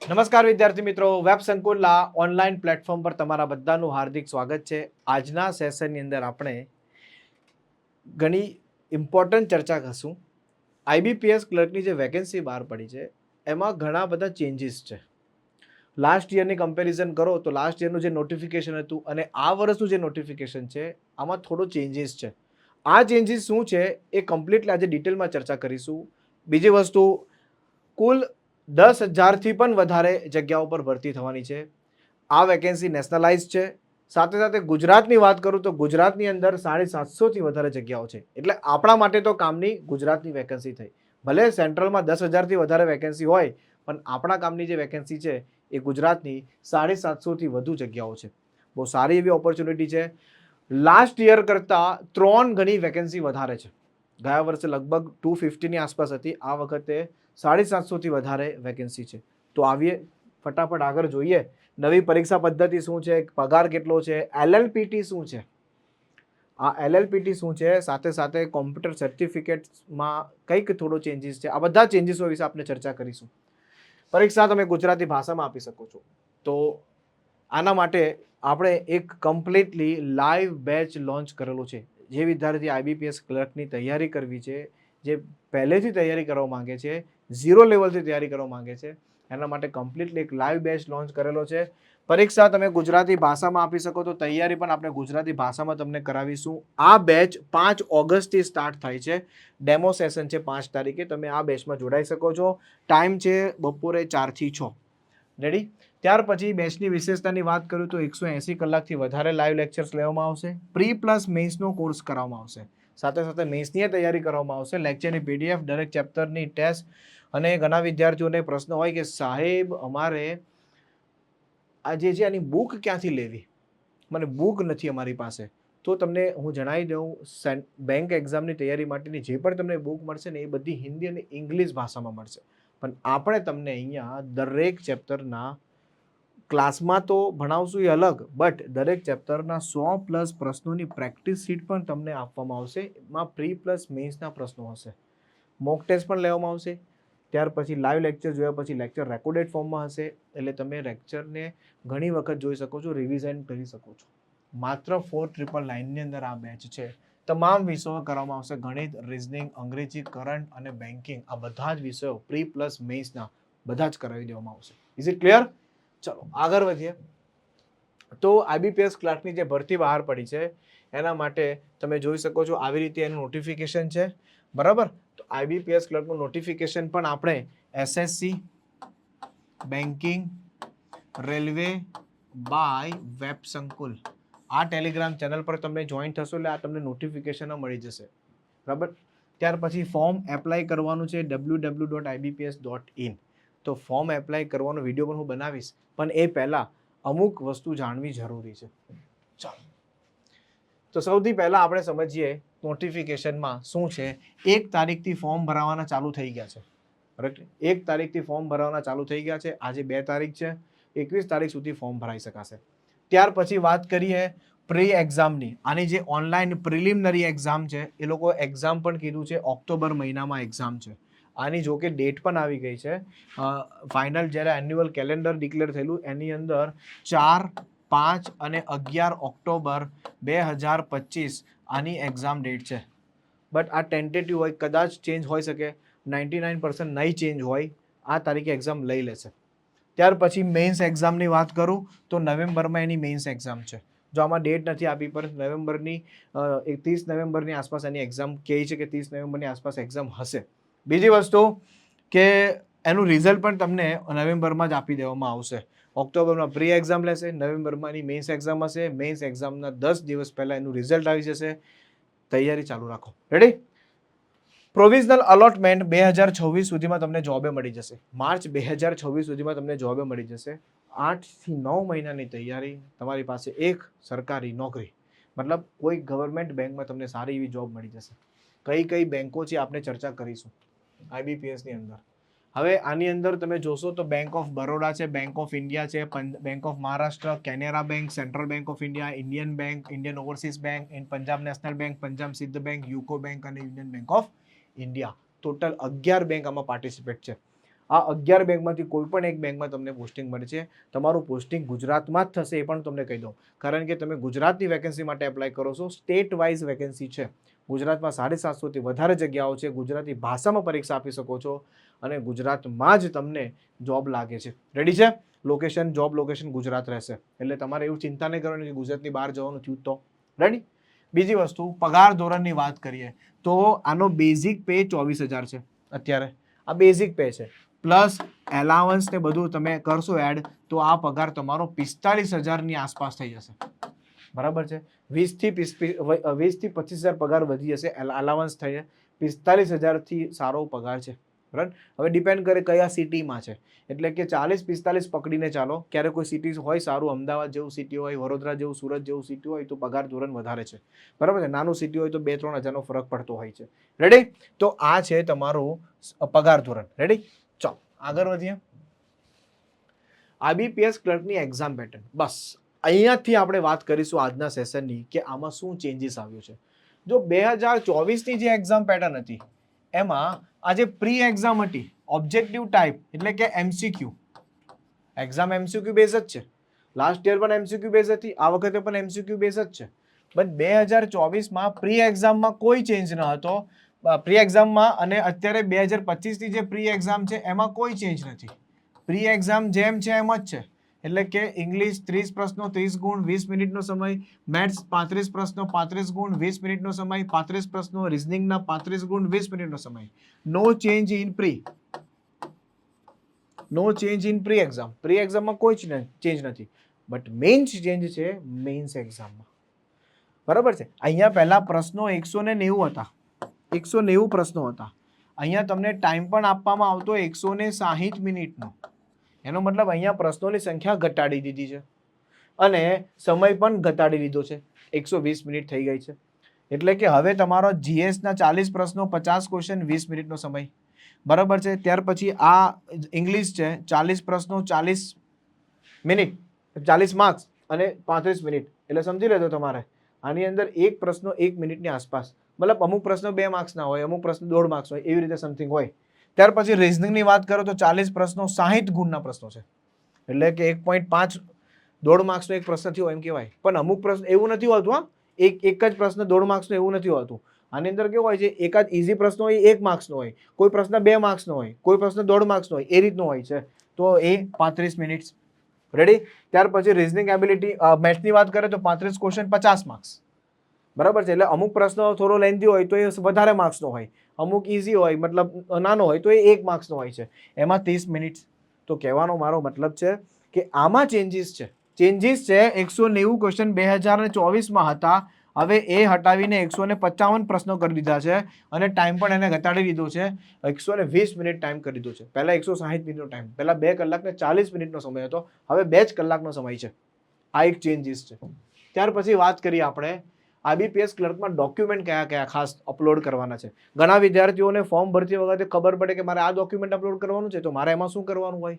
નમસ્કાર વિદ્યાર્થી મિત્રો, વેબ સંકુલના ઓનલાઈન પ્લેટફોર્મ પર તમારા બધાનું હાર્દિક સ્વાગત છે. આજના સેશનની અંદર આપણે ઘણી ઇમ્પોર્ટન્ટ ચર્ચા કરશું. આઈબીપીએસ ક્લર્કની જે વેકેન્સી બહાર પડી છે એમાં ઘણા બધા ચેન્જીસ છે. લાસ્ટ યરની કમ્પેરિઝન કરો તો લાસ્ટ યરનું જે નોટિફિકેશન હતું અને આ વર્ષનું જે નોટિફિકેશન છે આમાં થોડો ચેન્જીસ છે. આ ચેન્જીસ શું છે એ કમ્પ્લીટલી આજે ડિટેલમાં ચર્ચા કરીશું. બીજી વસ્તુ, કુલ 10,000થી પણ વધારે જગ્યાઓ પર ભરતી થવાની છે. આ વેકેન્સી નેશનલાઇઝ છે. સાથે સાથે ગુજરાતની વાત કરું તો ગુજરાતની અંદર 750થી વધારે જગ્યાઓ છે. એટલે આપણા માટે તો કામની ગુજરાતની વેકેન્સી થઈ. ભલે સેન્ટ્રલમાં 10,000થી વધારે વેકેન્સી હોય, પણ આપણા કામની જે વેકેન્સી છે એ ગુજરાતની 750થી વધુ જગ્યાઓ છે. બહુ સારી એવી ઓપોર્ચ્યુનિટી છે. લાસ્ટ યર કરતાં 3 ગણી વેકેન્સી વધારે છે. ગયા વર્ષે લગભગ 250ની આસપાસ હતી, આ વખતે 750થી વધારે વેકેન્સી છે. તો આવીએ ફટાફટ આગળ જોઈએ. નવી પરીક્ષા પદ્ધતિ શું છે, પગાર કેટલો છે, એલએલપીટી શું છે, આ એલએલપીટી શું છે, સાથે સાથે કોમ્પ્યુટર સર્ટિફિકેટ્સમાં કંઈક થોડો ચેન્જીસ છે. આ બધા ચેન્જીસો વિશે આપણે ચર્ચા કરીશું. પરીક્ષા તમે ગુજરાતી ભાષામાં આપી શકો છો. તો આના માટે આપણે એક કમ્પ્લીટલી લાઈવ બેચ લોન્ચ કરેલું છે. જે વિદ્યાર્થી આઈબીપીએસ ક્લર્કની તૈયારી કરવી છે, જે પહેલેથી તૈયારી કરવા માંગે છે, 0 લેવલથી તૈયારી કરવા માંગે છે, એના માટે કમ્પ્લીટલી એક લાઈવ બેચ લોન્ચ કરેલો છે. પરીક્ષા તમે ગુજરાતી ભાષામાં આપી શકો તો તૈયારી પણ આપણે ગુજરાતી ભાષામાં તમને કરાવીશું. આ બેચ 5 ઓગસ્ટથી સ્ટાર્ટ થાય છે. ડેમો સેશન છે 5 તારીખે. તમે આ બેચમાં જોડાઈ શકો છો. ટાઈમ છે બપોરે 4થી 6. રેડી? ત્યાર પછી બેચની વિશેષતાની વાત કરું તો 180 કલાકથી વધારે લાઈવ લેક્ચર્સ લેવામાં આવશે. પ્રી પ્લસ મેઇન્સનો કોર્સ કરાવવામાં આવશે. સાથે સાથે મેઇન્સની તૈયારી કરવામાં આવશે. લેક્ચરની પીડીએફ, દરેક ચેપ્ટરની ટેસ્ટ, અને ઘણા વિદ્યાર્થીઓને પ્રશ્ન હોય કે સાહેબ અમારે આ જે છે આની બુક ક્યાંથી લેવી, મને બુક નથી અમારી પાસે. તો તમને હું જણાવી દઉં, બેંક એક્ઝામની તૈયારી માટેની જે પણ તમને બુક મળશે ને એ બધી હિન્દી અને ઇંગ્લિશ ભાષામાં મળશે. પણ આપણે તમને અહીંયા દરેક ચેપ્ટરના ક્લાસમાં તો ભણાવશું એ અલગ, બટ દરેક ચેપ્ટરના 100+ પ્રશ્નોની પ્રેક્ટિસ શીટ પણ તમને આપવામાં આવશે. એમાં પ્રી પ્લસ મેઇન્સના પ્રશ્નો હશે, મોક ટેસ્ટ પણ લેવામાં આવશે. ત્યાર પછી લાઈવ લેક્ચર જોયા પછી લેક્ચર રેકોર્ડેડ ફોર્મમાં હશે, એટલે તમે લેક્ચરને ઘણી વખત જોઈ શકો છો, રિવિઝન કરી શકો છો. માત્ર 4,999ની અંદર આ બેચ છે. તમામ વિષયો કરવામાં આવશે. ગણિત, રિઝનિંગ, અંગ્રેજી, કરંટ અને બેન્કિંગ, આ બધા જ વિષયો પ્રી પ્લસ મેઇન્સના બધા જ કરાવી દેવામાં આવશે. Is it clear? ચલો આગળ વધીએ. તો આઈબીપીએસ ક્લાર્કની જે ભરતી બહાર પડી છે એના માટે તમે જોઈ શકો છો આવી રીતે એનું નોટિફિકેશન છે. બરાબર? તો આઈબીપીએસ ક્લર્કનું નોટિફિકેશન પણ આપણે SSC, banking, railway by web સંકુલ, આ ટેલિગ્રામ ચેનલ પર તમે જોઈન થશો એટલે આ તમને નોટિફિકેશન મળી જશે. બરાબર? ત્યાર પછી ફોર્મ એપ્લાય કરવાનું છે www.ibps.in. તો ફોર્મ એપ્લાય કરવાનો વિડીયો પણ હું બનાવીશ, પણ એ પહેલાં અમુક વસ્તુ જાણવી જરૂરી છે. ચાલો, તો સૌથી પહેલાં આપણે સમજીએ નોટિફિકેશનમાં શું છે. 1 તારીખથી ફોર્મ ભરાવાના ચાલુ થઈ ગયા છે. કરેક્ટ? 1 તારીખથી ફોર્મ ભરવાના ચાલુ થઈ ગયા છે. આજે 2 તારીખ છે. 21 તારીખ સુધી ફોર્મ ભરાઈ શકાશે. ત્યાર પછી વાત કરીએ પ્રી એક્ઝામની. આની જે ઓનલાઈન પ્રિલિમિનરી એક્ઝામ છે એ લોકો એક્ઝામ પણ કીધું છે ઓક્ટોબર મહિનામાં એક્ઝામ છે. આની જો કે ડેટ પણ આવી ગઈ છે. ફાઇનલ જ્યારે એન્યુઅલ કેલેન્ડર ડિક્લેર થયેલું એની અંદર 4, 5 અને 11 ઓક્ટોબર 2025 આની એક્ઝામ ડેટ છે. બટ આ ટેન્ટેટિવ હોય, કદાચ ચેન્જ હોઈ શકે. 99% નહીં ચેન્જ હોય. આ તારીખે એક્ઝામ લઈ લેશે. ત્યાર પછી મેઇન્સ એક્ઝામની વાત કરું તો નવેમ્બરમાં એની મેઇન્સ એક્ઝામ છે. જો આમાં ડેટ નથી આપી, પર નવેમ્બરની 30 નવેમ્બરની આસપાસ એની એક્ઝામ કહે છે કે 30 નવેમ્બરની આસપાસ એક્ઝામ હશે. બીજી વસ્તુ કે એનું રિઝલ્ટ પણ તમને નવેમ્બરમાં જ આપી દેવામાં આવશે. ઓક્ટોબરમાં પ્રી એક્ઝામ લેશે, નવેમ્બરમાં એની મેઇન્સ એક્ઝામ હશે. મેઇન્સ એક્ઝામના 10 દિવસ પહેલાં એનું રિઝલ્ટ આવી જશે. તૈયારી ચાલુ રાખો. રેડી? પ્રોવિઝનલ અલોટમેન્ટ 2026 સુધીમાં તમને જોબે મળી જશે. માર્ચ 2026 સુધીમાં તમને જોબે મળી જશે. 8થી 9 મહિનાની તૈયારી, તમારી પાસે એક સરકારી નોકરી, મતલબ કોઈ ગવર્મેન્ટ બેંકમાં તમને સારી એવી જોબ મળી જશે. કઈ કઈ બેંકો છે આપણે ચર્ચા કરીશું આઈબીપીએસની અંદર. હવે આની અંદર તમે જોશો તો બેંક ઓફ બરોડા છે, બેંક ઓફ ઇન્ડિયા છે, bank of Maharashtra, Canara bank, central bank of India, Indian bank, Indian overseas bank, Punjab national bank, Punjab સિદ્ધ બેંક, યુકો બેંક અને union bank of India. Total 11 bank આમાં પાર્ટિસિપેટ છે. આ 11 બેંકમાંથી કોઈ પણ એક બેંકમાં તમને પોસ્ટિંગ મળે છે. તમારું પોસ્ટિંગ ગુજરાતમાં જ થશે, એ પણ તમને કહી દઉં, કારણ કે તમે ગુજરાતની વેકેન્સી માટે એપ્લાય કરો છો. સ્ટેટ વાઇઝ વેકેન્સી છે. ગુજરાતમાં 750થી વધારે જગ્યાઓ છે. ગુજરાતી ભાષામાં પરીક્ષા આપી શકો છો અને ગુજરાતમાં જ તમને જોબ લાગે છે. રેડી છે? લોકેશન, જોબ લોકેશન ગુજરાત રહેશે, એટલે તમારે એવું ચિંતા નહીં કરવાની કે ગુજરાતની બહાર જવાનું થયું તો. રેડી? બીજી વસ્તુ, પગાર ધોરણની વાત કરીએ તો આનો બેઝિક પે 24,000 છે અત્યારે. આ બેઝિક પે છે, પ્લસ એલાવન્સ ને બધું તમે કરશો એડ, તો આ પગાર તમારો 45,000ની આસપાસ થઈ જશે. બરાબર છે? 20થી 25,000 પગાર વધી જશે, અલાવન્સ થઈએ 45,000થી સારો પગાર છે. બરાબર? હવે ડિપેન્ડ કરે કયા સિટીમાં છે, એટલે કે 40-45 પકડીને ચાલો. ક્યારે કોઈ સિટી હોય સારું, અમદાવાદ જેવું સિટી હોય, વડોદરા જેવું, સુરત જેવું સિટી હોય તો પગાર ધોરણ વધારે છે. બરાબર છે? નાનું સિટી હોય તો 2-3 હજારનો ફરક પડતો હોય છે. રેડી? તો આ છે તમારું પગાર ધોરણ. રેડી? ચાલો આગળ વધીએ. IBPS ક્લર્કની એક્ઝામ પેટર્ન. બસ અહીંયાથી આપણે વાત કરીશું આજના સેશનની કે આમાં શું ચેન્જીસ આવ્યું છે. જો 2024ની જે એક્ઝામ પેટર્ન હતી એમાં આ જે પ્રી એક્ઝામ હતી, ઓબ્જેક્ટિવ ટાઈપ એટલે કે MCQ, એક્ઝામ MCQ બેઝ જ છે. લાસ્ટ યર પણ MCQ બેઝ હતી, આ વખતે પણ MCQ બેઝ જ છે. બટ 2024માં પ્રી એક્ઝામમાં કોઈ ચેન્જ ન હતો. પ્રી એક્ઝામમાં અને અત્યારે 2025ની જે પ્રી એક્ઝામ છે એમાં કોઈ ચેન્જ નથી. પ્રી એક્ઝામ જેમ છે એમ જ છે. એટલે કે ઇંગ્લિશ 30 પ્રશ્નો 30 ગુણ 20 મિનિટનો સમય, મેથ્સ 35 પ્રશ્નો 35 ગુણ 20 મિનિટનો સમય, 35 પ્રશ્નો, રિઝનિંગના 35 ગુણ 20 મિનિટનો સમય. No change in pre. No change in pre exam. Pre એક્ઝામમાં કોઈ ચેન્જ નથી. બટ મેઇન ચેન્જ છે મેઇન્સ એક્ઝામમાં. બરાબર છે? અહીંયા પહેલા પ્રશ્નો 190 હતા, 190 પ્રશ્નો હતા. અહીંયા તમને ટાઈમ પણ આપવામાં આવતો 160 મિનિટનો. એનો મતલબ અહીંયા પ્રશ્નોની સંખ્યા ઘટાડી દીધી છે અને સમય પણ ઘટાડી દીધો છે, 120 મિનિટ થઈ ગઈ છે. એટલે કે હવે તમારો જીએસના 40 પ્રશ્નો 50 ક્વેશ્ચન 20 મિનિટનો સમય. બરાબર છે? ત્યાર પછી આ ઇંગ્લિશ છે, 40 પ્રશ્નો 40 મિનિટ, 40 માર્ક્સ અને 35 મિનિટ. એટલે સમજી લેજો તમારે આની અંદર એક પ્રશ્નો 1 મિનિટની આસપાસ, મતલબ અમુક પ્રશ્નો 2 માર્ક્સના હોય, અમુક પ્રશ્નો 1.5 માર્ક્સ હોય, એવી રીતે સમથિંગ હોય. ત્યાર પછી રિઝનિંગની વાત કરો તો 40 પ્રશ્નો 60 ગુણના પ્રશ્નો છે, એટલે કે 1.5 1.5 માર્ક્સનો એક પ્રશ્ન થયો એમ કહેવાય. પણ અમુક પ્રશ્ન એવું નથી હોતું, હા, એક જ પ્રશ્ન 1.5 માર્ક્સનો એવું નથી હોતું. આની અંદર કેવું હોય છે, એકાદ ઇઝી પ્રશ્ન હોય 1 માર્ક્સનો હોય, કોઈ પ્રશ્ન 2 માર્ક્સનો હોય, કોઈ પ્રશ્ન 1.5 માર્ક્સનો હોય, એ રીતનો હોય છે. તો એ 35 મિનિટ. રેડી? ત્યાર પછી રિઝનિંગ એબિલિટી, મેથ્સની વાત કરીએ તો 35 ક્વેશ્ચન 50 માર્ક્સ. બરાબર છે? એટલે અમુક પ્રશ્નો થોડો લેન્ધી હોય તો એ વધારે માર્ક્સનો હોય, અમુક ઇઝી હોય મતલબ નાનો હોય તો એ 1 માર્ક્સનો હોય છે, એમાં 30 મિનિટ. તો કહેવાનો મારો મતલબ છે કે આમાં ચેન્જીસ છે. 190 ક્વેશ્ચન 2024માં હતા, હવે એ હટાવીને 155 પ્રશ્નો કરી દીધા છે અને ટાઈમ પણ એને ઘટાડી દીધો છે, 120 મિનિટ ટાઈમ કરી દીધો છે. પહેલા 160 મિનિટનો ટાઈમ, પહેલા 2 કલાક ને 40 મિનિટનો સમય હતો, હવે 2 જ કલાકનો સમય છે. આ એક ચેન્જીસ છે. ત્યાર પછી વાત કરીએ આપણે IBPS ક્લર્કમાં ડોક્યુમેન્ટ કયા કયા ખાસ અપલોડ કરવાના છે. ઘણા વિદ્યાર્થીઓને ફોર્મ ભરતી વખતે ખબર પડે કે મારે આ ડોક્યુમેન્ટ અપલોડ કરવાનું છે, તો મારે એમાં શું કરવાનું હોય?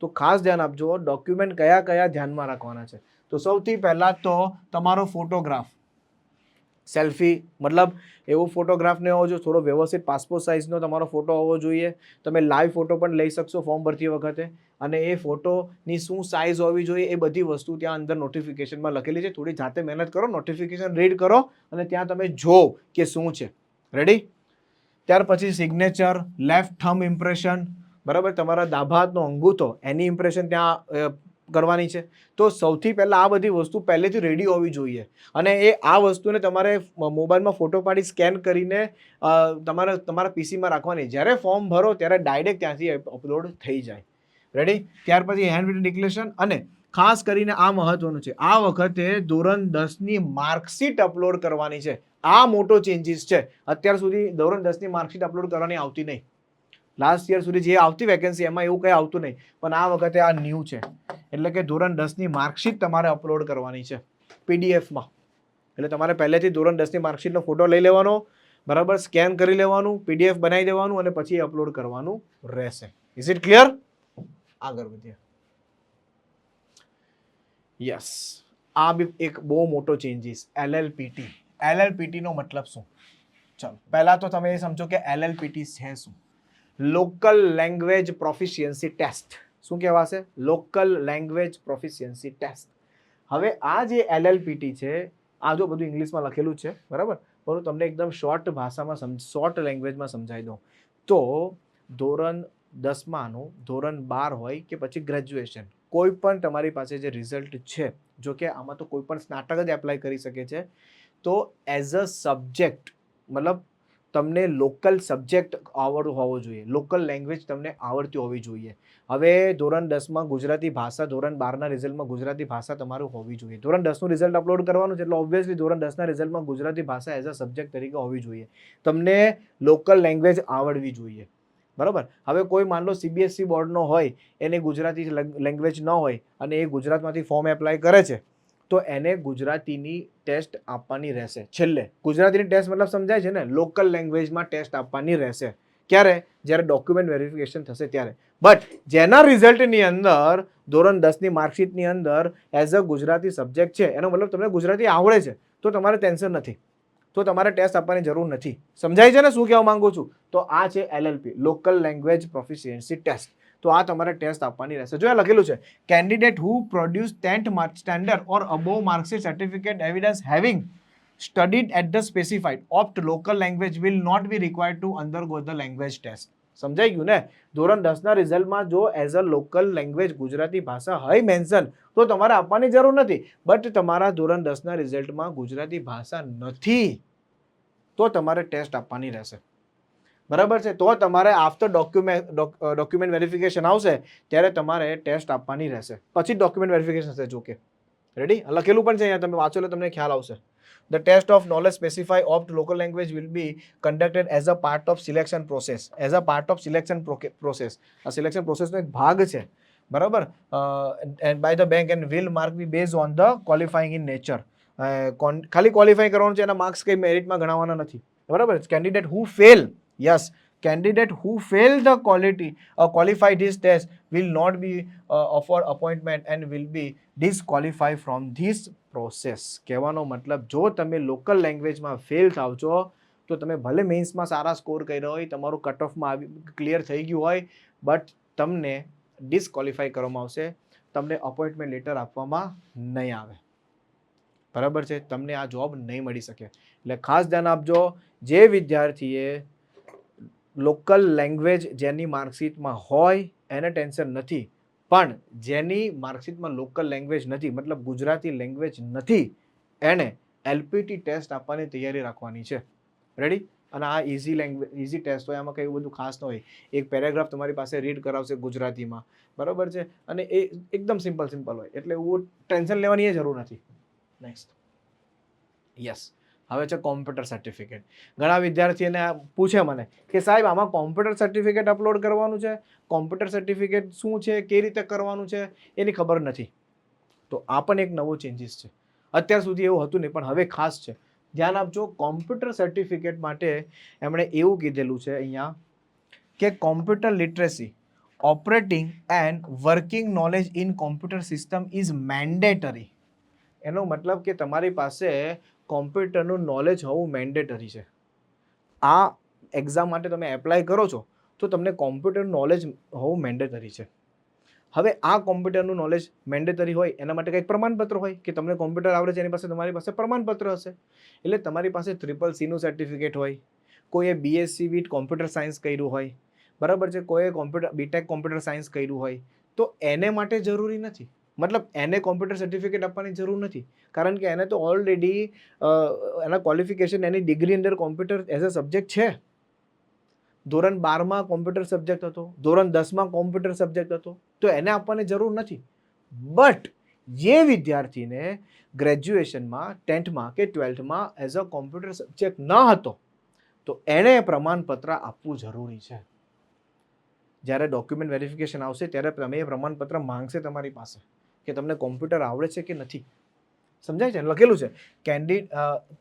તો ખાસ ધ્યાન આપજો, ડોક્યુમેન્ટ કયા કયા ધ્યાનમાં રાખવાના છે. તો સૌથી પહેલા તો તમારો ફોટોગ્રાફ, સેલ્ફી, મતલબ એવો ફોટોગ્રાફ ને હોવો જોઈએ, થોડો વ્યવસ્થિત પાસપોર્ટ સાઇઝનો તમારો ફોટો હોવો જોઈએ. તમે લાઈવ ફોટો પણ લઈ શકશો ફોર્મ ભરતી વખતે, અને એ ફોટોની શું સાઇઝ હોવી જોઈએ એ બધી વસ્તુ ત્યાં અંદર નોટિફિકેશનમાં લખેલી છે. થોડી જાતે મહેનત કરો, નોટિફિકેશન રીડ કરો અને ત્યાં તમે જો કે શું છે. રેડી? ત્યાર પછી સિગ્નેચર, લેફ્ટ થમ્બ ઇમ્પ્રેશન, બરાબર, તમારા ડાબા હાથનો અંગૂઠો એની ઇમ્પ્રેશન ત્યાં કરવાની છે. તો સૌથી પહેલાં આ બધી વસ્તુ પહેલેથી રેડી હોવી જોઈએ, અને આ વસ્તુને તમારે મોબાઈલમાં ફોટો પાડી સ્કેન કરીને તમારા પીસીમાં રાખવાની. જ્યારે ફોર્મ ભરો ત્યારે ડાયરેક્ટ ત્યાંથી અપલોડ થઈ જાય. રેડી? ત્યાર પછી હેન્ડ રિટન ડિક્લેરેશન, અને ખાસ કરીને આ મહત્વનું છે, આ વખતે ધોરણ 10ની માર્કશીટ અપલોડ કરવાની છે. આ મોટો ચેન્જીસ છે. અત્યાર સુધી ધોરણ 10ની માર્કશીટ અપલોડ કરવાની આવતી નહીં. લાસ્ટ યર સુધી જે આવતી વેકેન્સી એમાં એવું કંઈ આવતું નહીં, પણ આ વખતે આ ન્યૂ છે. એટલે કે ધોરણ 10ની માર્કશીટ તમારે અપલોડ કરવાની છે પીડીએફમાં. એટલે તમારે પહેલેથી ધોરણ 10ની માર્કશીટનો ફોટો લઈ લેવાનો, બરાબર, સ્કેન કરી લેવાનું, પીડીએફ બનાવી દેવાનું અને પછી અપલોડ કરવાનું રહેશે. Is it clear? આગળ વધીએ. યસ, આ બી એક બહુ મોટો ચેન્જીસ, LLPT. LLPT નો મતલબ શું? ચાલો પહેલા તો તમે એ સમજો કે LLPT છે શું. Local language proficiency test. શું કહેવાશે? Local language proficiency test. હવે આ જે LLPT છે, આ જો બધું ઇંગ્લિશમાં લખેલું છે, બરાબર, પણ હું તમને એકદમ શોર્ટ ભાષામાં શોર્ટ લેંગ્વેજમાં સમજાવી દઉં તો ધોરણ 10માનું ધોરણ 12 હોય કે પછી ગ્રેજ્યુએશન, કોઈ પણ તમારી પાસે જે રિઝલ્ટ છે, જો કે આમાં તો કોઈ પણ સ્નાતક જ એપ્લાય કરી શકે છે, તો એઝ અ સબ્જેક્ટ મતલબ તમને લોકલ સબ્જેક્ટ આવડવું હોવો જોઈએ, લોકલ લેંગ્વેજ તમને આવડતી હોવી જોઈએ. હવે ધોરણ 10માં ગુજરાતી ભાષા, ધોરણ 12ના રિઝલ્ટમાં ગુજરાતી ભાષા તમારું હોવી જોઈએ. ધોરણ 10નું રિઝલ્ટ અપલોડ કરવાનું છે એટલે ઓબ્વિયસલી ધોરણ 10ના રિઝલ્ટમાં ગુજરાતી ભાષા એઝ અ સબ્જેક્ટ તરીકે હોવી જોઈએ. તમને લોકલ લેંગ્વેજ આવડવી જોઈએ, બરાબર. હવે કોઈ માન લો CBSE બોર્ડનો હોય, એને ગુજરાતી લેંગ્વેજ ન હોય અને એ ગુજરાતમાંથી ફોર્મ એપ્લાય કરે છે, તો એને ગુજરાતીની ટેસ્ટ આપવાની રહેશે. છેલ્લે ગુજરાતીની ટેસ્ટ મતલબ સમજાય છે ને, લોકલ લેંગ્વેજમાં ટેસ્ટ આપવાની રહેશે. ક્યારે? જ્યારે ડોક્યુમેન્ટ વેરિફિકેશન થશે ત્યારે. બટ જેના રિઝલ્ટની અંદર ધોરણ 10ની માર્કશીટની અંદર એઝ અ ગુજરાતી સબ્જેક્ટ છે, એનો મતલબ તમને ગુજરાતી આવડે છે, તો તમારે ટેન્શન નથી, તો તમારે ટેસ્ટ આપવાની જરૂર નથી. સમજાય છે ને શું કહેવા માંગુ છું? તો આ છે LLP, local language proficiency test. તો આ તમારે ટેસ્ટ આપવાની રહેશે. જો આ લખેલું છે, candidate who produce 10th mark standard or above marksheet certificate evidence having studied at the specified opt local language will not be required to undergo the language test. સમજાઈ ગયું ને? ધોરણ 10ના રિઝલ્ટમાં જો as a local language Gujarati ભાષા હોય mention, તો તમારે આપવાની જરૂર નથી. બટ તમારા ધોરણ 10ના રિઝલ્ટમાં ગુજરાતી ભાષા નથી, તો તમારે ટેસ્ટ આપવાની રહેશે, બરાબર છે. તો તમારે આફ્ટર ડોક્યુમેન્ટ વેરિફિકેશન આવશે ત્યારે તમારે ટેસ્ટ આપવાની રહેશે. પછી ડોક્યુમેન્ટ વેરિફિકેશન થશે. જો કે રેડી લખેલું પણ છે અહીંયા, તમે વાંચો એટલે તમને ખ્યાલ આવશે. The test of knowledge specify opt local language will be conducted as a part of selection process. As a part of selection process. આ સિલેક્શન પ્રોસેસનો એક ભાગ છે, બરાબર, and by the bank and will mark be based on the qualifying in nature. ખાલી qualify કરવાનું છે, એના marks કઈ મેરિટમાં ગણાવવાના નથી, બરાબર. Candidate who fail, yes, candidate who fail the qualify this test will not be offered appointment and will be disqualified from this process. કહેવાનો મતલબ, જો તમે લોકલ લેંગ્વેજમાં ફેલ થાવ છો, તો તમે ભલે મેન્સમાં સારા સ્કોર કર્યો હોય, તમારું કટ ઓફમાં ક્લિયર થઈ ગયું હોય, બટ તમને ડિસ્ક્વોલિફાય કરવામાં આવશે, તમને અપોઇન્ટમેન્ટ લેટર આપવામાં નહીં આવે, બરાબર છે. તમને આ જોબ નહીં મળી શકે. એટલે ખાસ ધ્યાન આપજો, જે વિદ્યાર્થીએ લોકલ લેંગ્વેજ જેની માર્કશીટમાં હોય એને ટેન્શન નથી, પણ જેની માર્કશીટમાં લોકલ લેંગ્વેજ નથી, મતલબ ગુજરાતી લેંગ્વેજ નથી, એને LPT ટેસ્ટ આપવાની તૈયારી રાખવાની છે. રેડી? અને આ ઇઝી ટેસ્ટ હોય, આમાં કંઈ બધું ખાસ ન હોય. એક પેરેગ્રાફ તમારી પાસે રીડ કરાવશે ગુજરાતીમાં, બરાબર છે, અને એ એકદમ સિમ્પલ હોય, એટલે એવું ટેન્શન લેવાની જરૂર નથી. Next, yes. હવે છે કોમ્પ્યુટર સર્ટિફિકેટ. ઘણા વિદ્યાર્થીઓને પૂછે મને કે સાહેબ આમાં કોમ્પ્યુટર સર્ટિફિકેટ અપલોડ કરવાનું છે, કોમ્પ્યુટર સર્ટિફિકેટ શું છે, કઈ રીતે કરવાનું છે, એની ખબર નથી. તો આ પણ એક નવો ચેન્જીસ છે. અત્યાર સુધી એવું હતું નહીં, પણ હવે ખાસ છે. ધ્યાન આપજો, કોમ્પ્યુટર સર્ટિફિકેટ માટે એમણે એવું કીધેલું છે અહીંયા કે computer literacy, operating and working knowledge in computer system is mandatory. એનો મતલબ કે તમારી પાસે કોમ્પ્યુટરનું નોલેજ હોવું મેન્ડેટરી છે. આ એક્ઝામ માટે તમે એપ્લાય કરો છો તો તમને કોમ્પ્યુટરનું નોલેજ હોવું મેન્ડેટરી છે. હવે આ કોમ્પ્યુટરનું નોલેજ મેન્ડેટરી હોય એના માટે કંઈક પ્રમાણપત્ર હોય કે તમને કોમ્પ્યુટર આવડે છે, એની પાસે તમારી પાસે પ્રમાણપત્ર હશે. એટલે તમારી પાસે CCCનું સર્ટિફિકેટ હોય, કોઈએ BSc વિથ કોમ્પ્યુટર સાયન્સ કર્યું હોય, બરાબર છે, કોઈએ BTech કોમ્પ્યુટર સાયન્સ કર્યું હોય, તો એને માટે જરૂરી નથી. મતલબ એને કોમ્પ્યુટર સર્ટિફિકેટ આપવાની જરૂર નથી, કારણ કે એને તો ઓલરેડી એના ક્વોલિફિકેશન, એની ડિગ્રી અંદર કોમ્પ્યુટર એઝ અ સબ્જેક્ટ છે. ધોરણ 12માં કોમ્પ્યુટર સબ્જેક્ટ હતો, ધોરણ 10માં કોમ્પ્યુટર સબ્જેક્ટ હતો, તો એને આપવાની જરૂર નથી. બટ જે વિદ્યાર્થીને ગ્રેજ્યુએશનમાં 10થમાં કે 12થમાં એઝ અ કોમ્પ્યુટર સબ્જેક્ટ ન હતો, તો એણે પ્રમાણપત્ર આપવું જરૂરી છે. જ્યારે ડોક્યુમેન્ટ વેરિફિકેશન આવશે ત્યારે તમે એ પ્રમાણપત્ર માંગશે તમારી પાસે કે તમને કોમ્પ્યુટર આવડે છે કે નથી. સમજાય છે? લખેલું છે,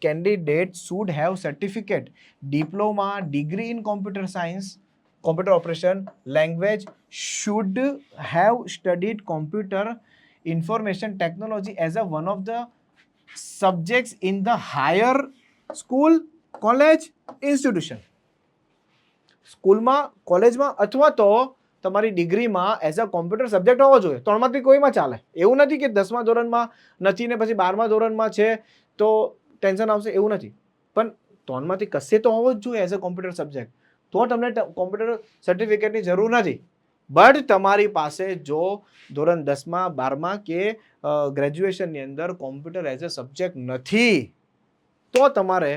candidate should have certificate, diploma, degree in computer science, computer operation language, should have studied computer information technology as a one of the subjects in the higher school, college, institution. સ્કૂલમાં, કોલેજમાં અથવા તો તમારી ડિગ્રીમાં એઝ અ કોમ્પ્યુટર સબ્જેક્ટ હોવો જોઈએ. 3માંથી કોઈમાં ચાલે. એવું નથી કે 10મા ધોરણમાં નથી ને પછી 12મા ધોરણમાં છે તો ટેન્શન આવશે, એવું નથી. પણ 3માંથી કશે તો હોવો જ જોઈએ એઝ અ કોમ્પ્યુટર સબ્જેક્ટ. તો તમને કોમ્પ્યુટર સર્ટિફિકેટની જરૂર નથી. બટ તમારી પાસે જો ધોરણ 10મા 12મા કે ગ્રેજ્યુએશનની અંદર કોમ્પ્યુટર એઝ અ સબ્જેક્ટ નથી તો તમારે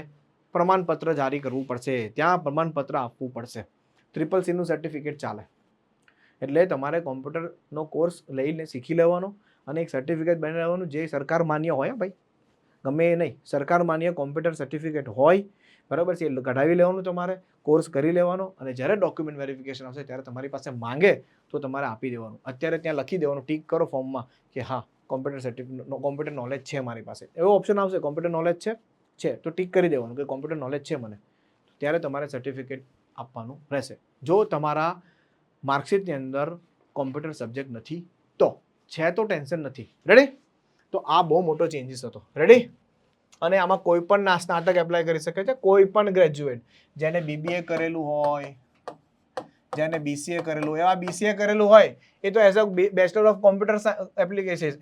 પ્રમાણપત્ર જારી કરવું પડશે, ત્યાં પ્રમાણપત્ર આપવું પડશે. CCC નું સર્ટિફિકેટ ચાલે. એટલે તમારે કોમ્પ્યુટરનો કોર્સ લઈને શીખી લેવાનો અને એક સર્ટિફિકેટ બની લેવાનું જે સરકાર માન્ય હોય ભાઈ, ગમે એ નહીં, સરકાર માન્ય કોમ્પ્યુટર સર્ટિફિકેટ હોય, બરાબર છે, એ કઢાવી લેવાનું, તમારે કોર્સ કરી લેવાનો અને જ્યારે ડોક્યુમેન્ટ વેરિફિકેશન આવશે ત્યારે તમારી પાસે માંગે તો તમારે આપી દેવાનું. અત્યારે ત્યાં લખી દેવાનું, ટીક કરો ફોર્મમાં કે હા કોમ્પ્યુટર નોલેજ છે મારી પાસે. એવો ઓપ્શન આવશે, કોમ્પ્યુટર નોલેજ છે તો ટીક કરી દેવાનું કે કોમ્પ્યુટર નોલેજ છે મને. ત્યારે તમારે સર્ટિફિકેટ આપવાનું રહેશે. જો તમારા માર્કશીટની અંદર કોમ્પ્યુટર સબ્જેક્ટ નથી તો છે તો ટેન્શન નથી. રેડી? તો આ બહુ મોટો ચેન્જીસ હતો. રેડી? અને આમાં કોઈ પણ સ્નાતક એપ્લાય કરી શકે છે, કોઈ પણ ગ્રેજ્યુએટ જેને BBA કરેલું હોય, જેને BCA કરેલું હોય, BCA કરેલું હોય એ તો as a bachelor of computer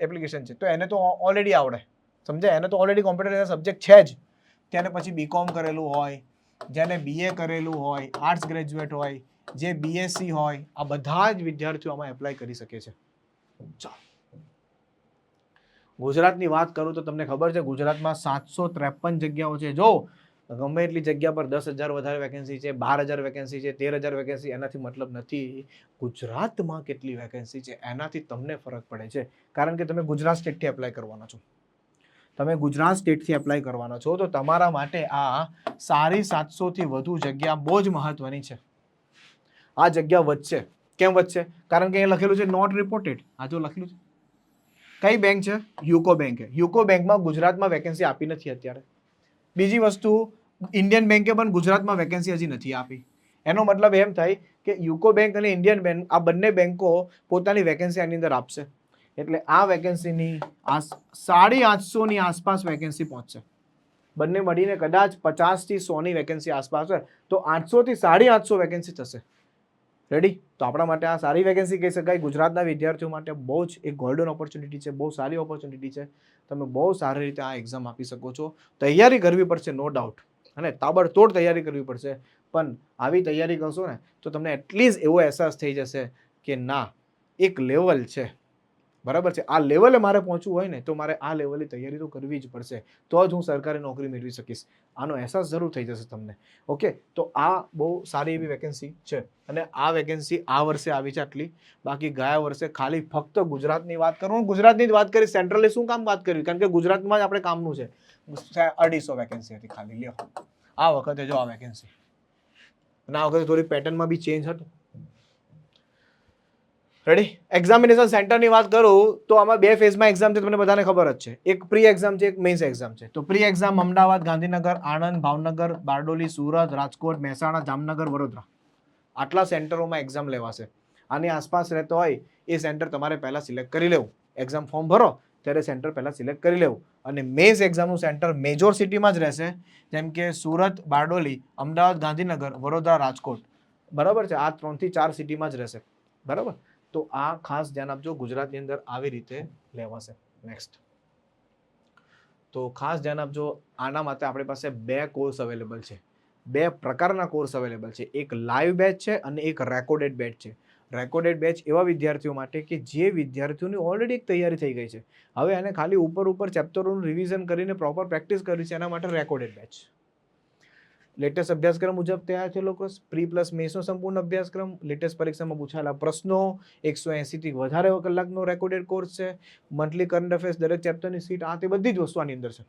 application છે તો એને તો ઓલરેડી આવડે, સમજાય? એને તો ઓલરેડી કોમ્પ્યુટર એઝ સબ્જેક્ટ છે જ. તેને પછી BCom કરેલું હોય, જેને BA કરેલું હોય, આર્ટ્સ ગ્રેજ્યુએટ હોય, જે BSc હોય, આ બધા જ વિદ્યાર્થીઓ આમાં એપ્લાય કરી શકે છે. ચાલો, ગુજરાતની વાત કરું તો તમને ખબર છે ગુજરાતમાં 753 જગ્યાઓ છે. જો ગમે એટલી જગ્યા પર 10,000 વધારે વેકેન્સી છે, 12,000 વેકેન્સી છે, 13,000 વેકેન્સી, એનાથી મતલબ નથી. ગુજરાતમાં કેટલી વેકેન્સી છે એનાથી તમને ફરક પડે છે, કારણ કે તમે ગુજરાત સ્ટેટથી એપ્લાય કરવાના છો. તમે ગુજરાત સ્ટેટથી એપ્લાય કરવાના છો તો તમારા માટે આ 750થી વધુ જગ્યા બહુ જ મહત્વની છે. આ જગ્યા વધશે. કેમ વધશે? કારણ કે અહીંયા લખેલું છે નોટ રિપોર્ટેડ. આ જો લખેલું છે, કઈ બેંક છે? યુકો બેંક છે. યુકો બેંકમાં ગુજરાતમાં વેકેન્સી આપી નથી અત્યારે. બીજી વસ્તુ, ઇન્ડિયન બેંકે પણ ગુજરાતમાં વેકેન્સી હજી નથી આપી. એનો મતલબ એમ થાય કે યુકો બેંક અને ઇન્ડિયન બેંક આ બંને બેંકો પોતાની વેકેન્સી આની અંદર આપશે. એટલે આ વેકેન્સીની 850ની આસપાસ વેકેન્સી પહોંચશે. બંને મળીને કદાચ 50થી 100ની વેકેન્સી આસપાસ હોય તો 800થી 850 વેકેન્સી થશે. રેડી? તો આપણા માટે આ સારી વેકેન્સી કહી શકાય. ગુજરાતના વિદ્યાર્થીઓ માટે બહુ જ એક ગોલ્ડન ઓપોર્ચ્યુનિટી છે, બહુ સારી ઓપોર્ચ્યુનિટી છે. તમે બહુ સારી રીતે આ એક્ઝામ આપી શકો છો. તૈયારી કરવી પડશે, નો ડાઉટ, અને તાબડતોડ તૈયારી કરવી પડશે. પણ આવી તૈયારી કરશો ને તો તમને એટલીસ્ટ એવો અહેસાસ થઈ જશે કે ના, એક લેવલ છે, બરાબર છે. આ લેવલે મારે પહોંચવું હોય ને તો મારે આ લેવલની તૈયારી તો કરવી જ પડશે, તો જ હું સરકારી નોકરી મેળવી શકીશ. આનો અહેસાસ જરૂર થઈ જશે તમને. ઓકે, તો આ બહુ સારી એવી વેકેન્સી છે અને આ વેકેન્સી આ વર્ષે આવી છે આટલી. બાકી ગયા વર્ષે ખાલી ફક્ત ગુજરાતની વાત કરું, ગુજરાતની જ વાત કરી, સેન્ટ્રલે શું કામ વાત કરી? કારણ કે ગુજરાતમાં જ આપણે કામનું છે. 250 વેકેન્સી હતી ખાલી. લ્યો, આ વખતે જો આ વેકેન્સી, અને આ વખતે થોડી પેટર્નમાં બી ચેન્જ હતું. રેડી? એક્ઝામિનેશન સેન્ટરની વાત કરું તો આમાં 2 ફેઝમાં એક્ઝામ છે, તમને બધાને ખબર જ છે. એક પ્રી એક્ઝામ છે, એક મેઇન્સ એક્ઝામ છે. તો પ્રી એક્ઝામ અમદાવાદ, ગાંધીનગર, આણંદ, ભાવનગર, બારડોલી, સુરત, રાજકોટ, મહેસાણા, જામનગર, વડોદરા, આટલા સેન્ટરોમાં એક્ઝામ લેવાશે. આની આસપાસ રહેતો હોય એ સેન્ટર તમારે પહેલાં સિલેક્ટ કરી લેવું. એક્ઝામ ફોર્મ ભરો ત્યારે સેન્ટર પહેલાં સિલેક્ટ કરી લેવું. અને મેઇન્સ એક્ઝામનું સેન્ટર મેજોર સિટીમાં જ રહેશે, જેમ કે સુરત, બારડોલી, અમદાવાદ, ગાંધીનગર, વડોદરા, રાજકોટ, બરાબર છે. આ 3 થી 4 સિટીમાં જ રહેશે, બરાબર. તો આ ખાસ ધ્યાન આપજો, ગુજરાતની અંદર આવી રીતે લેવાશે. નેક્સ્ટ, તો ખાસ ધ્યાન આપજો. આના માટે આપણી પાસે 2 કોર્સ અવેલેબલ છે, 2 પ્રકારના કોર્સ અવેલેબલ છે. એક લાઈવ બેચ છે અને એક રેકોર્ડેડ બેચ છે. રેકોર્ડેડ બેચ એવા વિદ્યાર્થીઓ માટે કે જે વિદ્યાર્થીઓની ઓલરેડી એક તૈયારી થઈ ગઈ છે, હવે એને ખાલી ઉપર ચેપ્ટરોનું રિવિઝન કરીને પ્રોપર પ્રેક્ટિસ કરવી છે, એના માટે રેકોર્ડેડ બેચ. લેટેસ્ટ અભ્યાસક્રમ મુજબ તૈયાર થયેલો કોર્સ, પ્રી પ્લસ મેન્સનો સંપૂર્ણ અભ્યાસક્રમ, લેટેસ્ટ પરીક્ષામાં પૂછાયેલા પ્રશ્નો, 180થી વધારે કલાકનો રેકોર્ડેડ કોર્સ છે, મંથલી કરંટ અફેર્સ, દરેક ચેપ્ટરની સીટ, આ તે બધી જ વસ્તુ આની અંદર છે.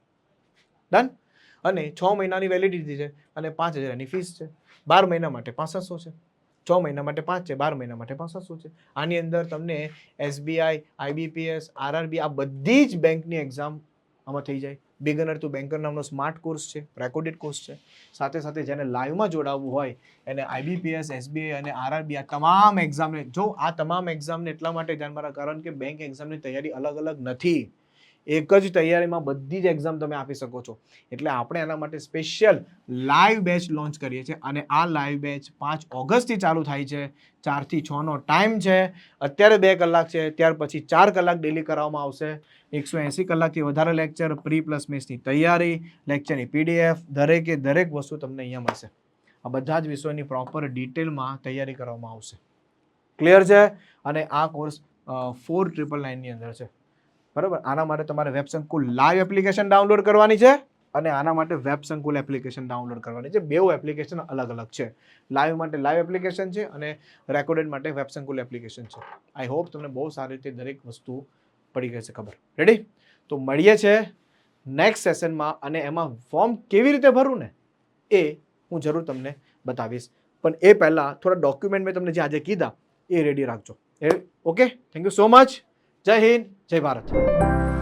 ડન? અને 6 મહિનાની વેલિડિટી છે અને 5,000 ની ફીસ છે. 12 મહિના માટે 500 છે, 6 મહિના માટે 5 છે, 12 મહિના માટે 500 છે. આની અંદર તમને SBI, IBPS, RRB આ બધી જ બેંકની એક્ઝામ આમાં થઈ જાય. બિગનર ટુ બેન્કર નામનો સ્માર્ટ કોર્સ છે, રેકોર્ડેડ કોર્સ છે. સાથે સાથે જેને લાઈવમાં જોડાવવું હોય એને IBPS, SBI અને RRB આ તમામ એક્ઝામને, જો આ તમામ એક્ઝામને એટલા માટે ધ્યાનમાં રાખો કારણ કે બેંક એક્ઝામની તૈયારી અલગ અલગ નથી. એક જ તૈયારીમાં બધી જ એક્ઝામ તમે આપી શકો છો. એટલે આપણે એના માટે સ્પેશિયલ લાઈવ બેચ લોન્ચ કરીએ છીએ અને આ લાઈવ બેચ 5 ઓગસ્ટથી ચાલુ થાય છે. 4 થી 6 નો ટાઈમ છે. અત્યારે 2 કલાક છે, ત્યાર પછી 4 કલાક ડેલી કરવામાં આવશે. 180 કલાકથી વધારે લેક્ચર, પ્રી પ્લસ મેથ્સની તૈયારી, લેક્ચરની PDF, દરેકે દરેક વસ્તુ તમને અહીંયા મળશે. આ બધા જ વિષયોની પ્રોપર ડિટેલમાં તૈયારી કરવામાં આવશે. ક્લિયર છે? અને આ કોર્સ 4999 ની અંદર છે. બરાબર. આના માટે તમારે વેબ સંકુલ લાઈવ એપ્લિકેશન ડાઉનલોડ કરવાની છે અને આના માટે વેબ સંકુલ એપ્લિકેશન ડાઉનલોડ કરવાની છે. બેઉ એપ્લિકેશન અલગ અલગ છે. લાઈવ માટે લાઈવ એપ્લિકેશન છે અને રેકોર્ડેડ માટે વેબ સંકુલ એપ્લિકેશન છે. આઈ હોપ તમને બહુ સારી રીતે દરેક વસ્તુ પડી ગઈ છે ખબર. રેડી? તો મળીએ છે નેક્સ્ટ સેશનમાં અને એમાં ફોર્મ કેવી રીતે ભરવું ને એ હું જરૂર તમને બતાવીશ. પણ એ પહેલા થોડા ડોક્યુમેન્ટ મેં તમને જે આજે કીધા એ રેડી રાખજો. Okay, thank you so much. જય હિન્દ, જય ભારત.